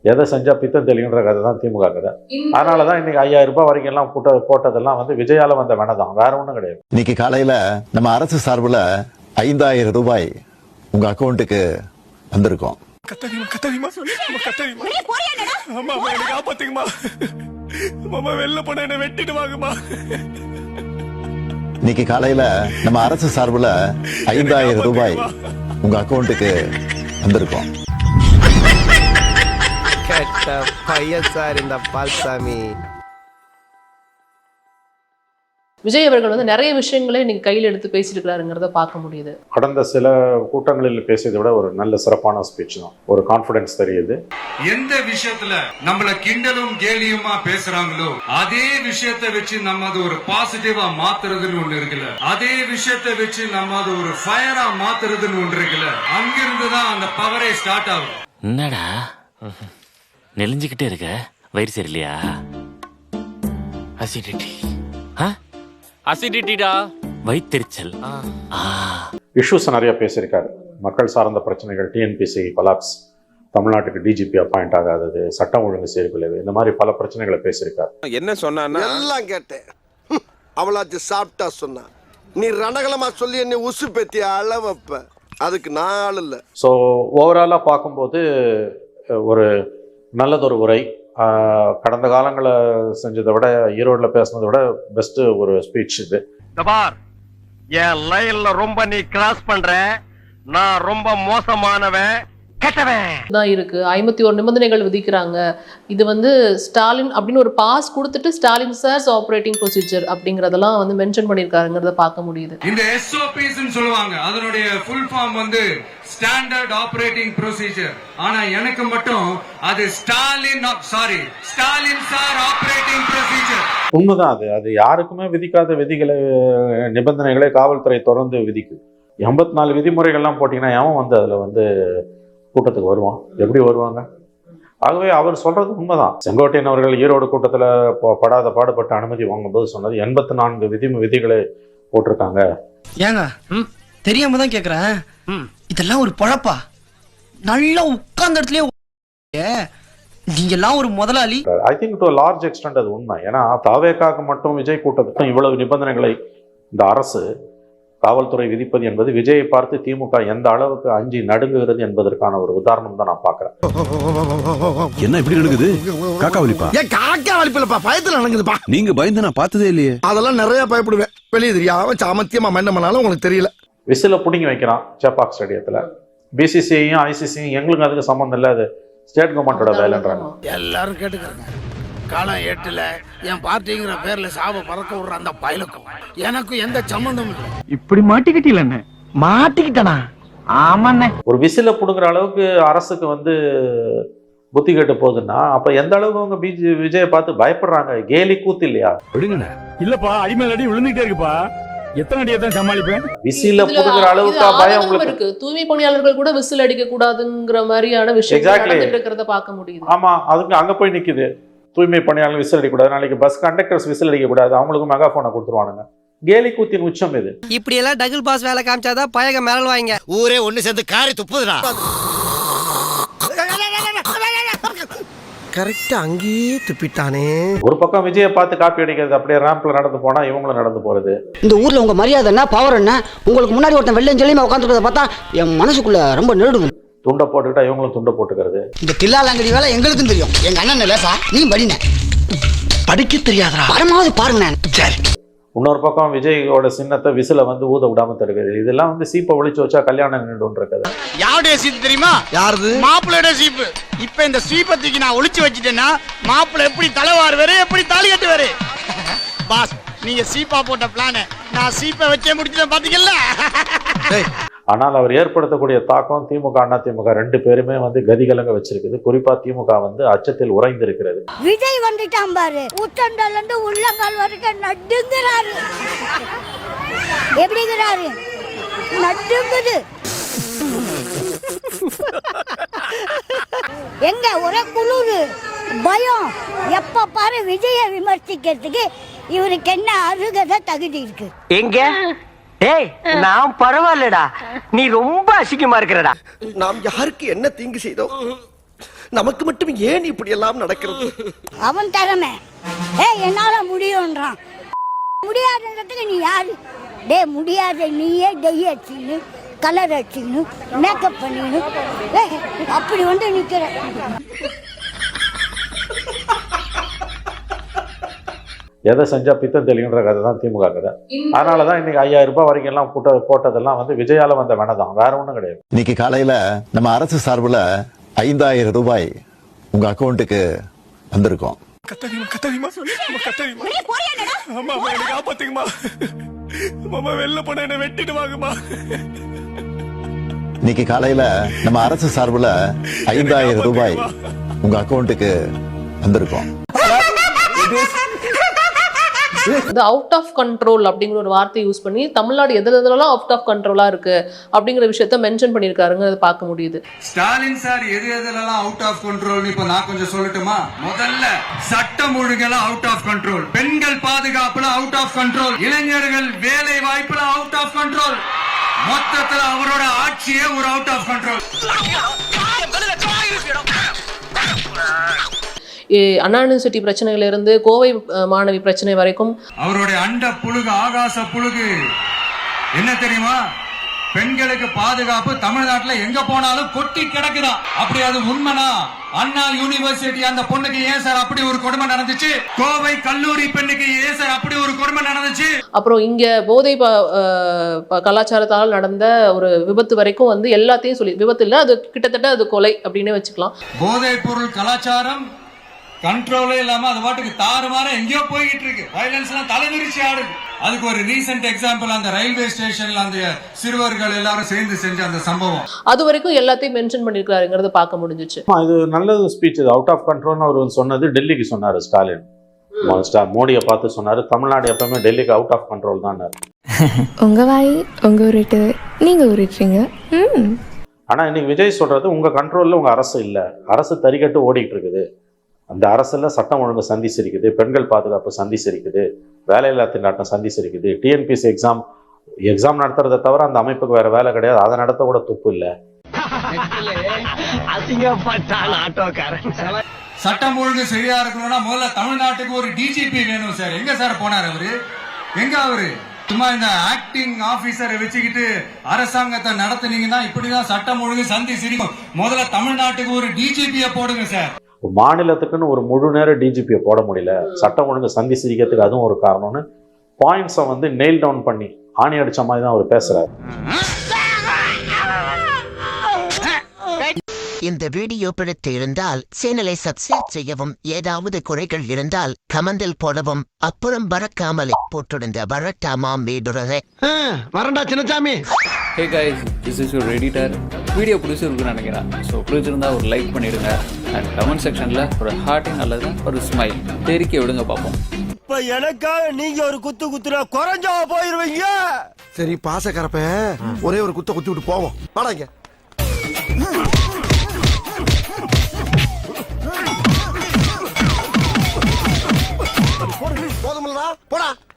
எதை செஞ்சா பித்தம் தெளிகின்ற கதை தான் திமுக கதை. அதனாலதான் இன்னைக்கு 5000 ரூபாய் வரைக்கும் எல்லாம் போட்டதெல்லாம் வந்து விஜயால வந்த வேணதான், வேற ஒண்ணும் கிடையாது. இன்னைக்கு காலையில நம்ம அரசு சார்பில் 5000 ரூபாய் உங்க அக்கௌண்ட்டுக்கு வந்திருக்கோம். இன்னைக்கு காலையில நம்ம அரசு சார்பில் 5000 ரூபாய் உங்க அக்கௌண்ட்டுக்கு வந்திருக்கோம். பையன் சார் இந்த பால்சாமி. விஜய் அவர்கள் வந்து நிறைய விஷயங்களே நீங்க கையில் எடுத்து பேசியிருக்கிறாருங்கிறத பார்க்க முடியுது. கடந்த சில கூட்டங்களில் பேசியதை விட ஒரு நல்ல சிறப்பான ஸ்பீச் தான். ஒரு கான்பிடன்ஸ் தெரியுது. எந்த விஷயத்துல நம்மள கிண்டலும் கேலியுமா பேசுறாங்களோ அதே விஷயத்தை வச்சு நம்ம அது ஒரு பாசிட்டிவா மாத்துறதுன்னு ஒண்ணு இருக்குல்ல, அதே விஷயத்தை வச்சு நம்ம அது ஒரு ஃபயரா மாத்துறதுன்னு ஒன்று இருக்குல்ல, அங்கிருந்துதான் அந்த பவரே ஸ்டார்ட் ஆகும். என்னடா நெலிஞ்சுக்கிட்டே இருக்க? வயிறு சரியில்லையா? அசிடிட்டி அசிடிட்டிடா, வயித்தெரிச்சல். இஷ்யூஸ் நிறைய பேசியிருக்காரு. மக்கள் சார்ந்த பிரச்சனைகள், டிஎன்பிசி கொலாப்ஸ், தமிழ்நாட்டுக்கு டிஜிபி அப்பாயிண்ட் ஆகாதது, சட்டம் ஒழுங்கு சீர்குலைவு, இந்த மாதிரி பல பிரச்சனைகளை பேசியிருக்காரு. என்ன சொன்னா எல்லாம் கேட்டேன். அவளாச்சு சாப்பிட்டா சொன்னா, நீ ரணகலமா சொல்லி என்ன உசு பெத்தி அளவப்ப, அதுக்கு நான் ஆள் இல்லை. ஸோ ஓவராலாக பார்க்கும்போது ஒரு நல்லதொரு உரை. கடந்த காலங்களில் செஞ்சதை விட, ஈரோடில் பேசினதை விட பெஸ்ட் ஒரு ஸ்பீச் இது. என் லைன்ல ரொம்ப நீ கிராஸ் பண்ற, நான் ரொம்ப மோசமானவன், தான் இருக்கு. 51 நிபந்தனைகள் விதிக்கிறாங்க. இது வந்து ஸ்டாலின் அப்படின்னு ஒரு பாஸ் கொடுத்துட்டு ஸ்டாலின் சார்ஸ் ஆபரேட்டிங் ப்ரொசீஜர் அப்படிங்கறதெல்லாம் வந்து மென்ஷன் பண்ணிருக்காருங்கிறத பார்க்க முடியுது. இந்த எஸ்ஓபிஸ் சொல்லுவாங்க, அதனுடைய ஃபுல் ஃபார்ம் வந்து ஸ்டாண்டர்ட் ஆபரேட்டிங் ப்ரொசீஜர். ஆனா எனக்கு மட்டும் அது ஸ்டாலின் சார் ஆபரேட்டிங் ப்ரொசீஜர். உண்மைதான். அது யாருக்குமே விதிக்காத விதிகளை, நிபந்தனைகளை காவல்துறை தொடர்ந்து விதிக்குது. 84 விதிமுறைகள்லாம் போட்டிங்கன்னா எவன் வந்து அதில் வந்து கூட்டத்துக்கு வருவான்? எப்படி வருவாங்க? ஆகவே அவர் சொல்றது உண்மைதான். செங்கோட்டையன் அவர்கள் ஈரோடு கூட்டத்தில் படாத பாடுபட்டு அனுமதி வாங்கும்போது சொன்னது 84 விதிகளை போட்டிருக்காங்க. ஏங்க தெரியாம தான் கேக்குறேன், இதெல்லாம் ஒரு பொழப்பா? நல்லா உட்கார்ந்த இடத்துலயே நீங்க எல்லாம் ஒரு முதலாளி. I think to large extend அது உண்மை. ஏன்னா தாவேக்காக மட்டும் விஜய் கூட்டத்துக்கும் இவ்வளவு நிபந்தனைகளை இந்த அரசு காவல்துறை விதிப்பது என்பது விஜயை பார்த்து திமுக எந்த அளவுக்கு அஞ்சி நடுங்குகிறது என்பதற்கான ஒரு உதாரணம் தான் நான் பார்க்கிறேன். என்ன இப்படி நடக்குது? காக்கா வலிப்பா? ஏன் காக்கா வலிப்பிலப்பா, பயத்துல நடக்குதுப்பா. நீங்க பயந்து நான் பார்த்ததே இல்லையே. அதெல்லாம் நிறைய பயப்படுவேன். வெளியே தெரியாம சாமத்தியமா மைண்டம் பண்ணாலும் உங்களுக்கு தெரியல. விசில புடிங்கி வைக்கிறான் சேப்பாக் ஸ்டேடியத்துல. பிசிசிஐயும் ஐசிசியும் எங்களுக்கு அதுக்கு சம்பந்தம் இல்லை, அது ஸ்டேட் கவர்மெண்டோட வேலைன்றாங்க. எல்லாரும் கேட்டுக்கிறாங்க. காலம் 8ல என் பார்ட்டிங்கிற பேர்ல சாவ பறக்க விடுற அந்த பயலுக்கும் எனக்கும் எந்த சம்பந்தமும் இல்லை. இப்படி மாட்டிக்கிட்டீங்களே? மாட்டிக்கிட்டனா? ஆமாண்ணே. ஒரு விசில புடுங்குற அளவுக்கு அரசுக்கு வந்து புத்தி கேட்டு போகுதுன்னா அப்ப எந்த அளவுக்கு அவங்க விஜயை பார்த்து பயப்படுறாங்க? கேலி கூத்து இல்லையா? விடுங்கண்ணே. இல்லப்பா, அடிமேல் அடி விழுந்துட்டே இருக்குப்பா. எத்தனை அடியை தான் சமாளிப்பேன்? விசில புடுங்குற அளவுக்கு பயம் உங்களுக்கு இருக்கு. தூய்மை பணியாளர்கள் கூட விசில் அடிக்க கூடாதுங்கிற மாதிரியான விஷயம் இருக்கிறத பார்க்க முடியுது. ஆமா, அதுக்கு அங்க போய் நிக்குது. தூய்மை பணியாளர்கள் விசில் அடிக்கக்கூடாது, நாளைக்கு பஸ் கண்டக்டர்ஸ் விசில் அடிக்கக்கூடாது, அவங்களுக்கு மெகாஃபோனை கொடுத்துருவானுங்க. கேலி கூத்தின் உச்சம் இது. இப்படி எல்லாம் டபுள் பாஸ் வேலை காமிச்சாதான் பயக மேல வாங்க. ஊரே ஒண்ணு சேர்ந்து காரி துப்புதுடா. கரெக்டா அங்கேயே துப்பிட்டானே. ஒரு பக்கம் விஜயை பார்த்து காப்பி அடிக்கிறது, அப்படியே ரேம்ப்ல நடந்து போனா இவங்களும் நடந்து போறது. இந்த ஊர்ல உங்க மரியாதை என்ன, பவர் என்ன? உங்களுக்கு முன்னாடி ஒருத்தன் வெள்ளம் சொல்லியுமா உட்காந்துருக்கத பார்த்தா என் மனசுக்குள்ள ரொம்ப நெருடுது. துண்டை போட்டுக்கிட்டா இவங்களும் துண்டை போட்டுக்கிறது. இந்த தில்லாலங்கடி வேலை எங்களுக்கும் தெரியும். எங்க அண்ணன் லேசா நீ படின படிக்க தெரியாதா? பரமாவது பாருங்க. சரி. இன்னொரு பக்கம் விஜயோட சின்னத்தை விசில வந்து ஊத விடாம தடுக்குது. இதெல்லாம் வந்து சீப்பை ஒளிச்சு வச்சா கல்யாணம் நின்றுன்னு இருக்குது. யாருடைய சீப்பு தெரியுமா? யாருது? மாப்பிள்ளையோட சீப்பு. இப்ப இந்த சீப்பத்துக்கு நான் ஒளிச்சு வச்சுட்டேன்னா மாப்பிள்ளை எப்படி தலைவாருவாரு, எப்படி தாலி கட்டுவாரு? பாஸ், நீங்க சீப்பா போட்ட பிளான நான் சீப்பை வச்சே முடிச்சுட்டேன் பாத்தீங்கல்ல. ஆனால் அவர் ஏற்படுத்தக்கூடிய தாக்கம் திமுக அண்ணா திமுக 2 பேருமே வந்து கதிகலங்க வச்சிருக்குது. குறிப்பா திமுக வந்து அச்சத்தில் உறைந்திருக்கிறது. விஜய் வந்துட்டான் பாரு, உச்சந்தால இருந்து உள்ளங்கால் வரைக்கும் நடுங்குறாரு. எப்படிங்கிறாரு? நடுங்குது. எங்க ஒரே குளிரு, பயம். எப்ப பாரு விஜய விமர்சிக்கிறதுக்கு இவருக்கு என்ன அருகதை தகுதி இருக்கு? எங்க? ஏய், நான் பரவாயில்லடா, நீ ரொம்ப அசிங்கமா இருக்கிறடா. நாம் யாருக்கு என்ன தீங்கு செய்தோம்? நமக்கு மட்டும் ஏன் இப்படி எல்லாம் நடக்கிறது? அவன் திறமை என்னால முடியும்ன்றான். முடியாதுன்றதுக்கு நீ யாரு? முடியாத நீயே டெய் அடிச்சுன்னு கலர் அடிச்சுன்னு மேக்கப் பண்ணின்னு அப்படி வந்து நிக்கிற. எதை செஞ்சா பித்தம் தெளிவுன்ற கதை தான் திமுக கதை. அதனாலதான் இன்னைக்கு 5000 ரூபாய் வரைக்கும் எல்லாம் போட்டதெல்லாம் வந்து விஜயால வந்த வேணதான், வேற ஒண்ணும் கிடையாது. இன்னைக்கு காலையில நம்ம அரசு சார்பில் 5000 ரூபாய் உங்க அக்கௌண்ட்டுக்கு வந்திருக்கோம். இன்னைக்கு காலையில நம்ம அரசு சார்பில் 5000 ரூபாய் உங்க அக்கௌண்ட்டுக்கு வந்திருக்கோம். இந்த அவுட் ஆஃப் கண்ட்ரோல் அப்படிங்கிற ஒரு வார்த்தையை யூஸ் பண்ணி தமிழ்நாடு எதுலாம் அவுட் ஆஃப் கண்ட்ரோலா இருக்கு அப்படிங்கிற விஷயத்த மென்ஷன் பண்ணிருக்காருங்க. அதை பார்க்க முடியுது. ஸ்டாலின் சார் எதெல்லாம் அவுட் ஆஃப் கண்ட்ரோல் இப்ப நான் கொஞ்சம் சொல்லட்டுமா? முதல்ல சட்டம் ஒழுங்கெல்லாம் அவுட் ஆஃப் கண்ட்ரோல், பெண்கள் பாதுகாப்புல அவுட் ஆஃப் கண்ட்ரோல், இளைஞர்கள் வேலை வாய்ப்புல அவுட் ஆஃப் கண்ட்ரோல், மொத்தத்துல அவரோட ஆட்சியே ஒரு out of control. Anna university பிரச்சனையில இருந்து கோவை மாணவி பிரச்சனை வரைக்கும் அவருடைய அண்ட புழுகு ஆகாச புழுகு என்ன தெரியுமா? பெண்களுக்கு பாதுகாப்பு தமிழ்நாட்டுல எங்க போனாலும் கொட்டி கிடக்குதான். அப்படி அது உண்மைனா அண்ணா யூனிவர்சிட்டி அந்த பொண்ணுக்கு ஏன் சார் அப்படி ஒரு கொடுமை நடந்துச்சு? கோவை கல்லூரி பெண்ணுக்கு ஏன் சார் அப்படி ஒரு கொடுமை நடந்துச்சு? அப்புறம் இங்க போதை கலாச்சாரத்தால் நடந்த ஒரு விபத்து வரைக்கும் வந்து எல்லாத்தையும் சொல்லி, விபத்து இல்ல, அது கிட்டத்தட்ட அது கொலை அப்படின்னு வச்சுக்கலாம். போதை பொருள் கலாச்சாரம் கண்ட்ரோலே இல்லாம அது பாட்டுக்கு தாறுமாற எங்கேயோ போய்கிட்டு இருக்கு. வயலன்ஸ் எல்லாம் தலைவிரிச்சு ஆடுது. அதுக்கு ஒரு ரீசெண்ட் எக்ஸாம்பிள் அந்த ரயில்வே ஸ்டேஷன்ல அந்த சிறுவர்கள் எல்லாரும் சேர்ந்து செஞ்ச அந்த சம்பவம். அது வரைக்கும் எல்லாத்தையும் மென்ஷன் பண்ணிருக்காருங்கிறத பார்க்க முடிஞ்சிச்சு. இது நல்லது ஸ்பீச். இது அவுட் ஆஃப் கண்ட்ரோல்னு அவர் சொன்னது டெல்லிக்கு சொன்னாரு. ஸ்டாலின் மோடியை பார்த்து சொன்னாரு, தமிழ்நாடு எப்பவுமே டெல்லிக்கு அவுட் ஆஃப் கண்ட்ரோல் தான். உங்க வாய் உங்க உருட்டு, நீங்க உருட்டுறீங்க. ஆனா இன்னைக்கு விஜய் சொல்றது, உங்க கண்ட்ரோல்ல உங்க அரசு இல்ல, அரசு தறிக்கட்டு ஓடிட்டு இருக்குது. அந்த அரசுல சட்டம் ஒழுங்கு சந்தி சிரிக்குது, பெண்கள் பாதுகாப்பு சந்தி சிரிக்குது, வேலையில்லா திண்டாட்டம் சந்தி சிரிக்குது. டிஎன்பிஎஸ்சி எக்ஸாம் நடத்துறதை தவிர அந்த அமைப்புக்கு வேற வேலை கிடையாது. அதை நடத்த கூட துப்பு இல்ல. சட்டம் ஒழுங்கு சரியா இருக்கணும்னா முதல்ல தமிழ்நாட்டுக்கு ஒரு டிஜிபி வேணும் சார். எங்க சார் போனார் அவரு? எங்க அவரு? சும்மா இந்த ஆக்டிங் ஆபீசரை வச்சுக்கிட்டு அரசாங்கத்தை நடத்துனீங்கன்னா இப்படிதான் சட்டம் ஒழுங்கு சந்தி சிரிக்கும். முதல்ல தமிழ்நாட்டுக்கு ஒரு டிஜிபியை போடுங்க சார். மாநிலத்துக்குன்னு ஒரு முழு நேர டிஜிபியை போட முடியல, சட்டம் ஒழுங்கு சந்தி சிரிக்கிறதுக்கு அதுவும் ஒரு காரணம்னு பாயிண்ட்ஸை வந்து நெயில் டவுன் பண்ணி ஆணி அடிச்ச மாதிரி தான் அவர் பேசுறாரு. இந்த வீடியோ பிடித்து இருந்தால் சேனலை சப்ஸ்கிரைப் செய்யவும், ஏதாவது குறைகள் இருந்தால் கமெண்டில் போடவும், அப்புறம் பறக்காமலே போட்டிருந்த வரட்டாமாம் வீடுறதை வரண்டா Chinnasamy. Hey guys, this is your editor. Video பிடிச்சிருக்குன்னு நினைக்கிறேன். ஸோ பிடிச்சிருந்தா ஒரு லைக் பண்ணிடுங்க அண்ட் கமெண்ட் செக்ஷனில் ஒரு ஹார்ட்டிங் அல்லது ஒரு ஸ்மைல் தெரிக்க விடுங்க பார்ப்போம். இப்ப எனக்காக நீங்க ஒரு குத்து குத்துனா குறைஞ்சா போயிருவீங்க. சரி பாசக்கரப்ப ஒரே ஒரு குத்த குத்தி விட்டு போவோம். வாடாங்க. போதுமில்லடா, போடா.